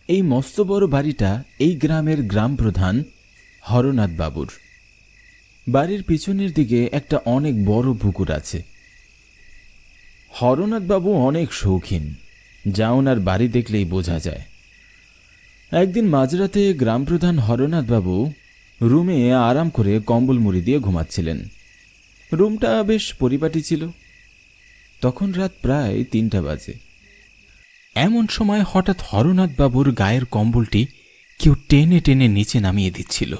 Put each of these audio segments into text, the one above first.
এই মস্ত বড় বাড়িটা এই গ্রামের গ্রাম প্রধান হরনাথ বাবুর। বাড়ির পিছনের দিকে একটা অনেক বড় পুকুর আছে। হরনাথ বাবু অনেক শৌখিন, যা ওনার বাড়ি দেখলেই বোঝা যায়। একদিন মাঝরাতে গ্রাম প্রধান হরনাথ বাবু রুমে আরাম করে কম্বল মুড়ি দিয়ে ঘুমাচ্ছিলেন। রুমটা বেশ পরিপাটি ছিল। তখন রাত প্রায় ৩টা বাজে। এমন সময় হঠাৎ হরনাথ বাবুর গায়ের কম্বলটি কেউ টেনে টেনে নিচে নামিয়ে দিচ্ছিল।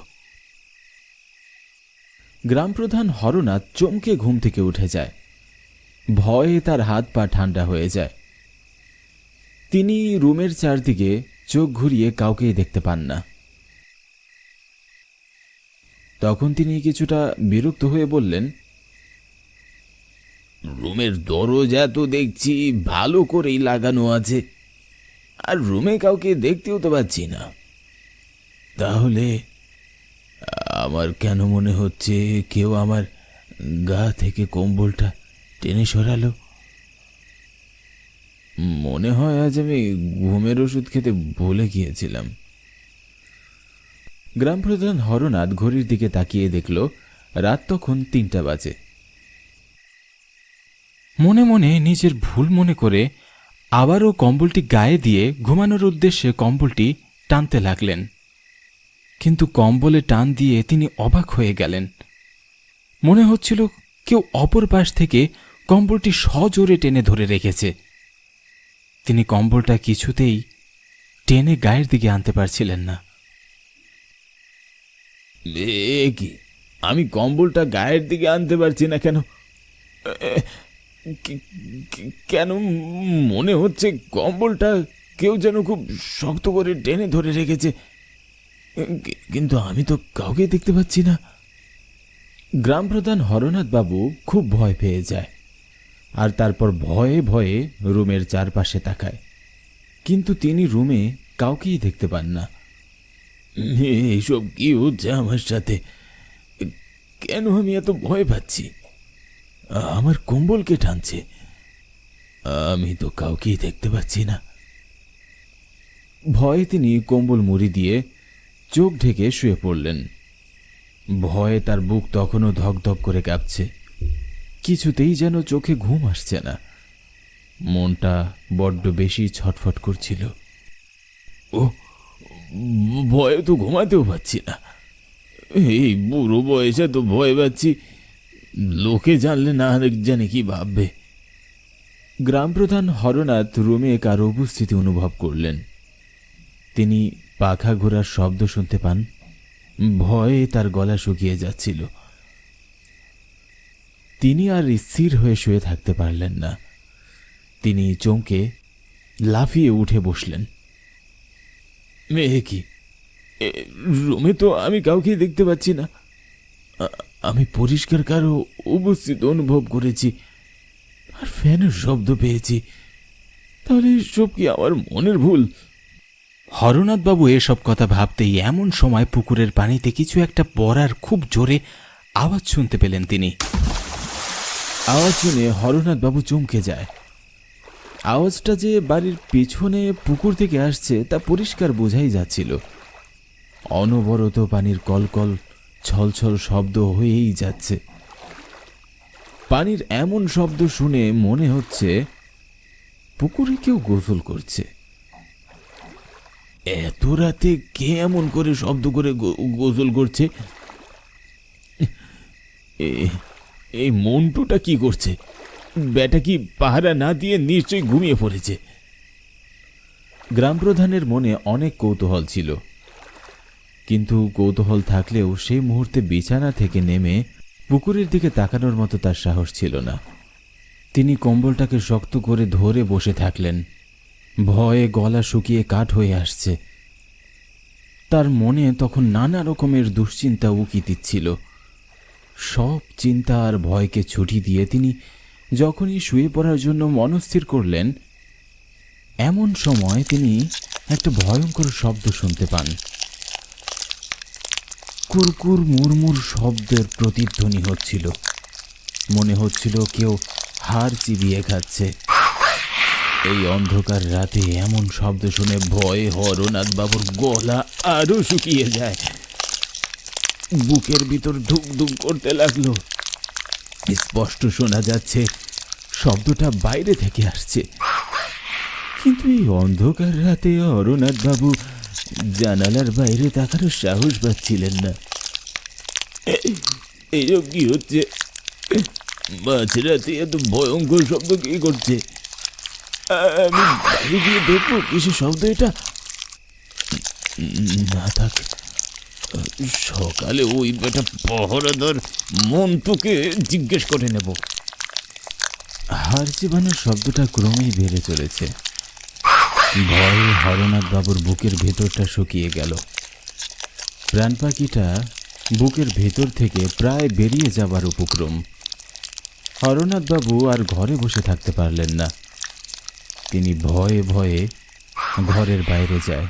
গ্রামপ্রধান হরনাথ চমকে ঘুম থেকে উঠে যায়। ভয়ে তার হাত পা ঠান্ডা হয়ে যায়। তিনি রুমের চারদিকে চোখ ঘুরিয়ে কাউকেই দেখতে পান না। তখন তিনি কিছুটা বিরক্ত হয়ে বললেন, রুমের দরজা তো দেখছি ভালো করেই লাগানো আছে, আর রুমে কাউকে দেখতেও তো পাচ্ছি না। তাহলে আমার কেন মনে হচ্ছে কেউ আমার গা থেকে কম্বলটা টেনে সরালো। মনে হয় আজ আমি ঘুমের ওষুধ খেতে ভুলে গিয়েছিলাম। গ্রামপ্রধান হরনাথ ঘড়ির দিকে তাকিয়ে দেখল রাত তখন ৩টা বাজে। মনে মনে নিজের ভুল মনে করে আবারও কম্বলটি গায়ে দিয়ে ঘুমানোর উদ্দেশ্যে কম্বলটি টানতে লাগলেন। কিন্তু কম্বলে টান দিয়ে তিনি অবাক হয়ে গেলেন। মনে হচ্ছিল কেউ অপর পাশ থেকে কম্বলটি সজোরে টেনে ধরে রেখেছে। তিনি কম্বলটা কিছুতেই টেনে গায়ের দিকে আনতে পারছিলেন না। কি, আমি কম্বলটা গায়ের দিকে আনতে পারছি না কেন? কেন মনে হচ্ছে কম্বলটা কেউ যেন খুব শক্ত করে টেনে ধরে রেখেছে, কিন্তু আমি তো কাউকে দেখতে পাচ্ছি না। গ্রামপ্রধান হরনাথ বাবু খুব ভয় পেয়ে যায়, আর তারপর ভয়ে ভয়ে রুমের চারপাশে তাকায়। কিন্তু তিনি রুমে কাউকেই দেখতে পান না। এইসব কি হচ্ছে আমার সাথে? কেন আমি এত ভয় পাচ্ছি? আমার কম্বল কে টানছে? আমি তো কাউকেই দেখতে পাচ্ছি না। ভয়ে তিনি কম্বল মুড়ি দিয়ে চোখ ঢেকে শুয়ে পড়লেন। ভয়ে তার বুক তখনও ধকধক করে কাঁপছে। কিছুতেই যেন চোখে ঘুম আসছে না। মনটা বড্ড বেশি ছটফট করছিল। ও, ভয়ে তো ঘুমাতেও পাচ্ছি না। এই বুড়ো বয়সে তো ভয় পাচ্ছি, লোকে জানলে না জানে কি ভাববে। গ্রামপ্রধান হরনাথ রুমে কারো উপস্থিতি অনুভব করলেন। তিনি পাখা ঘোরার শব্দ শুনতে পান। ভয়ে তার গলা শুকিয়ে যাচ্ছিল। তিনি আর স্থির হয়ে শুয়ে থাকতে পারলেন না। তিনি চমকে লাফিয়ে উঠে বসলেন। মেয়ে কি, রুমে তো আমি কাউকে দেখতে পাচ্ছি না। আমি পরিষ্কার কারো উপস্থিত অনুভব করেছি, আর ফ্যানের শব্দ পেয়েছি। তাহলে সব কি আমার মনের ভুল? হরনাথ বাবু এসব কথা ভাবতেই এমন সময় পুকুরের পানিতে কিছু একটা পড়ার খুব জোরে আওয়াজ শুনতে পেলেন তিনি। আওয়াজ শুনে হরনাথ বাবু চমকে যায়। আওয়াজটা যে বাড়ির পিছনে পুকুর থেকে আসছে তা পরিষ্কার বোঝাই যাচ্ছিল। অনবরত পানির কলকল ছলছল শব্দ হয়েই যাচ্ছে। পানির এমন শব্দ শুনে মনে হচ্ছে পুকুরে কেউ গোসল করছে। এত রাতে কে এমন করে শব্দ করে গোসল করছে? এই মন্টুটা কি করছে? ব্যাটা কি পাহারা না দিয়ে নিশ্চয়ই ঘুমিয়ে পড়েছে। গ্রামপ্রধানের মনে অনেক কৌতূহল ছিল, কিন্তু কৌতূহল থাকলেও সেই মুহূর্তে বিছানা থেকে নেমে পুকুরের দিকে তাকানোর মতো তার সাহস ছিল না। তিনি কম্বলটাকে শক্ত করে ধরে বসে থাকলেন। ভয়ে গলা শুকিয়ে কাঠ হয়ে আসছে। তার মনে তখন নানা রকমের দুশ্চিন্তা উকি দিচ্ছিল। সব চিন্তা আর ভয়কে ছুটি দিয়ে তিনি যখনই শুয়ে পড়ার জন্য মনস্থির করলেন, এমন সময় তিনি একটা ভয়ঙ্কর শব্দ শুনতে পান। কুরকুর মুরমুর শব্দের প্রতিধ্বনি হচ্ছিল। মনে হচ্ছিল কেউ হাড় চিবিয়ে খাচ্ছে। এই অন্ধকার রাতে এমন শব্দ শুনে ভয়ে হরনাথ বাবুর গলা আরো শুকিয়ে যায়। বুকের ভিতর ধুক ধুক করতে লাগলো। স্পষ্ট শোনা যাচ্ছে শব্দটা বাইরে থেকে আসছে, কিন্তু এই অন্ধকার রাতে হরনাথ বাবু জানালার বাইরে তাকানোর সাহস পাচ্ছিলেন না। এইসব কি হচ্ছে? মাঝরাতে এত ভয়ঙ্কর শব্দ কি করছে? আমি বাইরে গিয়ে দেখবো কিসের শব্দ এটা। না থাক, সকালে ওই বেটা পহরাদার মন্তুকে জিজ্ঞেস করে নেব। হার চিবানোর শব্দটা ক্রমেই বেড়ে চলেছে। ভয়ে হরনাথ বাবুর বুকের ভেতরটা শুকিয়ে গেল। প্রাণ পাখিটা বুকের ভেতর থেকে প্রায় বেরিয়ে যাবার উপক্রম। হরনাথ বাবু আর ঘরে বসে থাকতে পারলেন না। তিনি ভয়ে ভয়ে ঘরের বাইরে যায়,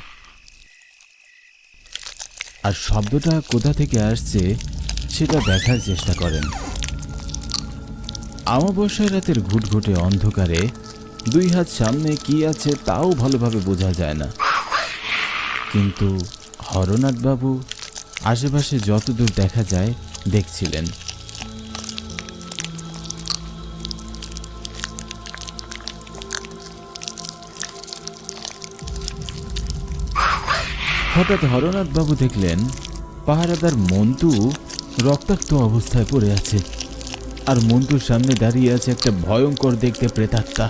আর শব্দটা কোথা থেকে আসছে সেটা দেখার চেষ্টা করেন। অমাবস্যা রাতের ঘুটঘুটে অন্ধকারে 2 হাত সামনে কি আছে তাও ভালোভাবে বোঝা যায় না, কিন্তু হরনাথ বাবু আশেপাশে যতদূর দেখা যায় দেখছিলেন। হঠাৎ হরনাথ বাবু দেখলেন পাহারাদার মন্টু রক্তাক্ত অবস্থায় পড়ে আছে, আর মন্টুর সামনে দাঁড়িয়ে আছে একটা ভয়ঙ্কর দেখতে প্রেতাত্মা।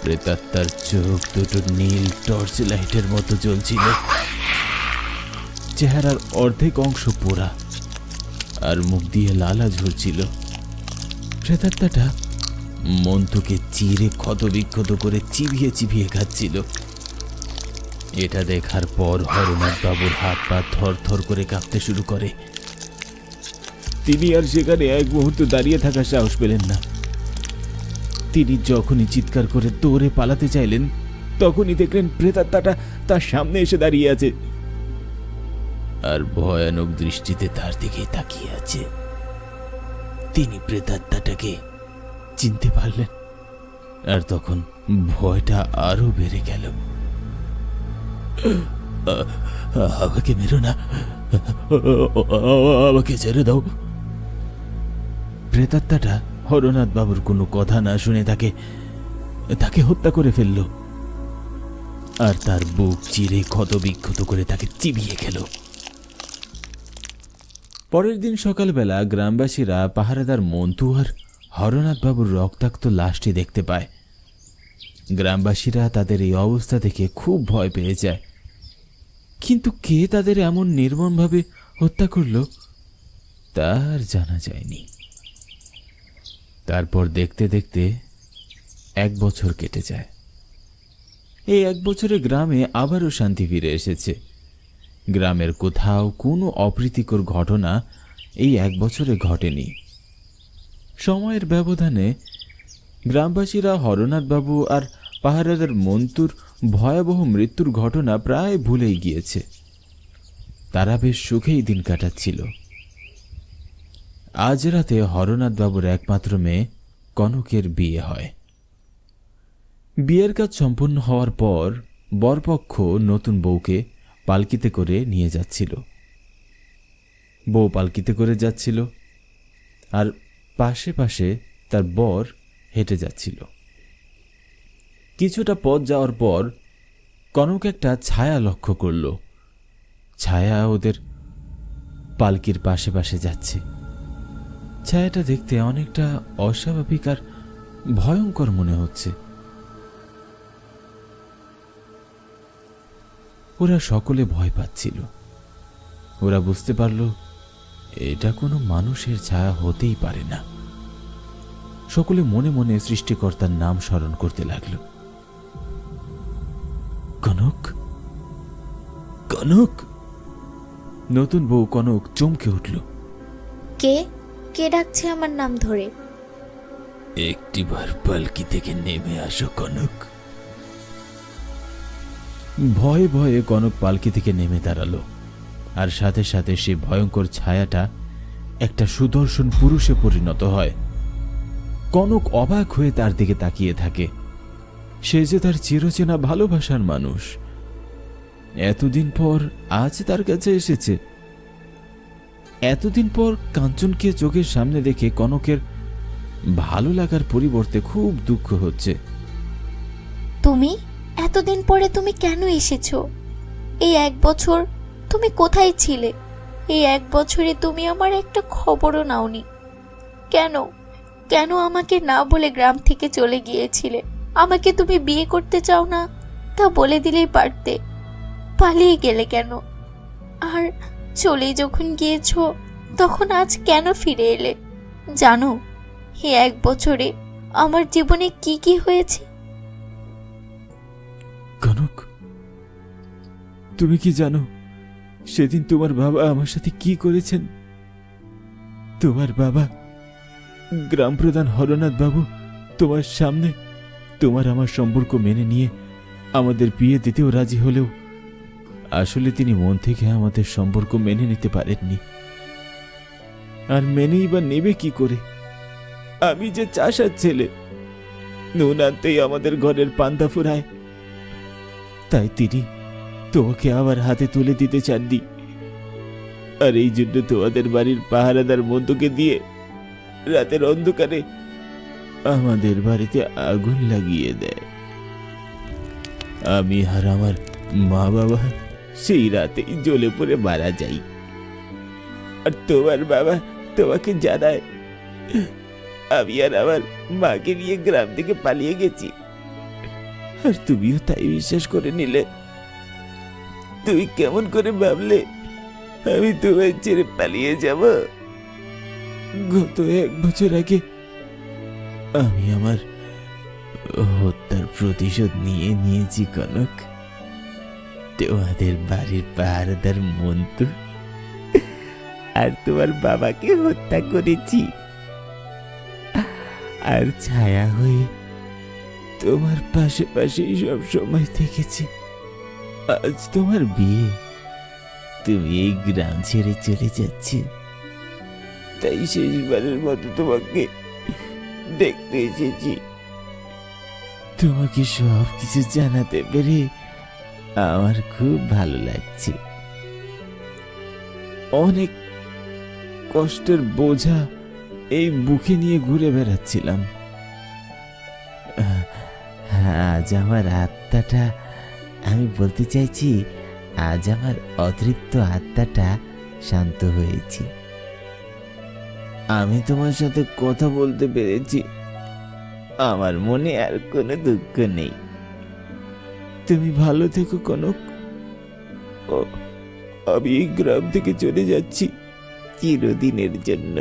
প্রেতাত্মার চোখ দুটো নীল টর্চ লাইটের মতো জ্বলছিল। চেহারার অর্ধেক অংশ পোড়া, আর মুখ দিয়ে লালা ঝরছিল। প্রেতাত্মাটা মন্টুকে চিরে ক্ষতবিক্ষত করে চিবিয়ে চিবিয়ে খাচ্ছিল। এটা দেখার পর হরনাথ বাবুর হাত পা থর থর করে কাঁপতে শুরু করে। তিনি আর সেখানে এক মুহূর্ত দাঁড়িয়ে থাকার সাহস পেলেন না। তিনি যখনই চিৎকার করে দৌড়ে পালাতে চাইলেন, তখনই দেখলেন প্রেতাত্মাটা তার সামনে এসে দাঁড়িয়ে আছে, আর ভয়ানক দৃষ্টিতে তার দিকে তাকিয়ে আছে। তিনি প্রেতাত্মাটাকে চিনতে পারলেন, আর তখন ভয়টা আরো বেড়ে গেল। আমাকে মেরো না, আমাকে ছেড়ে দাও। প্রেতাত্মাটা হরনাথ বাবুর কোনো কথা না শুনে তাকে হত্যা করে ফেলল, আর তার বুক চিরে ক্ষতবিক্ষত করে তাকে চিবিয়ে খেল। পরের দিন সকালবেলা গ্রামবাসীরা পাহারাদার মন্টু আর হরনাথ বাবুর রক্তাক্ত লাশটি দেখতে পায়। গ্রামবাসীরা তাদের এই অবস্থা দেখে খুব ভয় পেয়ে যায়, কিন্তু কে তাদের এমন নির্মমভাবে হত্যা করল তার জানা যায়নি। তারপর দেখতে দেখতে 1 বছর কেটে যায়। এই 1 বছরে গ্রামে আবারও শান্তি ফিরে এসেছে। গ্রামের কোথাও কোনো অপ্রীতিকর ঘটনা এই 1 বছরে ঘটেনি। সময়ের ব্যবধানে গ্রামবাসীরা হরনাথ বাবু আর পাহারাদার মন্টুর ভয়াবহ মৃত্যুর ঘটনা প্রায় ভুলেই গিয়েছে। তারা বেশ সুখেই দিন কাটাচ্ছিল। আজ রাতে হরনাথ বাবুর একমাত্র মেয়ে কনকের বিয়ে হয়। বিয়ের কাজ সম্পন্ন হওয়ার পর বরপক্ষ নতুন বউকে পালকিতে করে নিয়ে যাচ্ছিল। বউ পালকিতে করে যাচ্ছিল, আর পাশে পাশে তার বর হেঁটে যাচ্ছিল। কিছুটা পথ যাওয়ার পর কনক একটা ছায়া লক্ষ্য করল। ছায়া ওদের পালকির পাশে পাশে যাচ্ছে। ছায়াটা দেখতে অনেকটা অস্বাভাবিক আর ভয়ঙ্কর মনে হচ্ছে। ওরা সকলে ভয় পাচ্ছিল। ওরা বুঝতে পারল এটা কোনো মানুষের ছায়া হতেই পারে না। সকলে মনে মনে সৃষ্টিকর্তার নাম স্মরণ করতে লাগল। কনক, কনক! নতুন বউ কনক চমকে উঠল। কে কে ডাকছে আমার নাম ধরে? একটিবার পালকি থেকে নেমে আসো কনক। ভয়ে ভয়ে কনক পালকি থেকে নেমে দাঁড়ালো, আর সাথে সাথে সেই ভয়ঙ্কর ছায়াটা একটা সুদর্শন পুরুষে পরিণত হয়। কনক অবাক হয়ে তার দিকে তাকিয়ে থাকে। সে যে তার চিরচেনা ভালোবাসার মানুষ। এতদিন পর আজ তার কাছে এসেছে। এতদিন পর কাঞ্চনকে চোখের সামনে দেখে কনকের ভালো লাগার পরিবর্তে খুব দুঃখ হচ্ছে। তুমি এতদিন পরে তুমি কেন এসেছো? এই 1 বছর তুমি কোথায় ছিলে? এই 1 বছরে তুমি আমার একটা খবরও নাওনি। কেন কেন আমাকে না বলে গ্রাম থেকে চলে গিয়েছিলে? আমাকে তুমি বিয়ে করতে চাও না তা বলে দিলেই পারতে। পালিয়ে গেলে কেন? আর চলে যখন গিয়েছো তখন আজ কেন ফিরে এলে? জানো এই 1 বছরে আমার জীবনে কি কি হয়েছে? কনক, তুমি কি জানো সেদিন তোমার বাবা আমার সাথে কি করেছেন? তোমার বাবা গ্রাম প্রধান হরনাথ বাবু তোমার সামনে তোমার আমার সম্পর্ক মেনে নিয়ে আমাদের বিয়ে দিতেও রাজি হলেও আসলে তিনি মন থেকে আমাদের সম্পর্ক মেনে নিতে পারেননি। আর মেনেই বা নেবে কি করে? আমি যে চাষার ছেলে, নুন আনতেই আমাদের ঘরের পান্তা ফুরায়, তাই তিনি তোমাকে আবার হাতে তুলে দিতে চাননি। আর এই জন্য তোমাদের বাড়ির পাহারাদার বন্ধুকে দিয়ে রাতের অন্ধকারে আমাদের বাড়িতে আগুন লাগিয়ে দেয়। আমি আর আমার মা বাবা সেই রাতেই জ্বলে পড়ে মারা যাই। আর তোমার বাবা তোমাকে জানায় আমি আর আমার মাকে নিয়ে গ্রাম থেকে পালিয়ে গেছি। আর তুমিও তাই বিশ্বাস করে নিলে। তুই কেমন করে ভাবলে আমি তোমায় ছেড়ে পালিয়ে যাব? গত 1 বছর আগে আমি আমার হত্যার প্রতিশোধ নিয়েছি কনক। তোমাদের বাড়ির পাহারাদার মন্তু আর তোমার বাবাকে হত্যা করেছি। আর ছায়া হয়ে তোমার পাশে পাশেই সব সময় থেকেছি। আজ তোমার বিয়ে, তুমি এই গ্রাম ছেড়ে চলে যাচ্ছে, তাই শেষবারের মতো তোমাকে দেখতে এসেছি। তোমাকে সব কিছু জানাতে পেরে আমার খুব ভালো লাগছে। অনেক কষ্টের বোঝা এই বুকে নিয়ে ঘুরে বেড়াচ্ছিলাম। আজ আমার আত্মাটা, আমি বলতে চাইছি আজ আমার অতৃপ্ত আত্মাটা শান্ত হয়েছে। আমি তোমার সাথে কথা বলতে পেরেছি। আমার মনে আর কোনো দুঃখ নেই। তুমি ভালো থেকো কনক। আমি এই গ্রাম থেকে চলে যাচ্ছি চিরদিনের জন্য।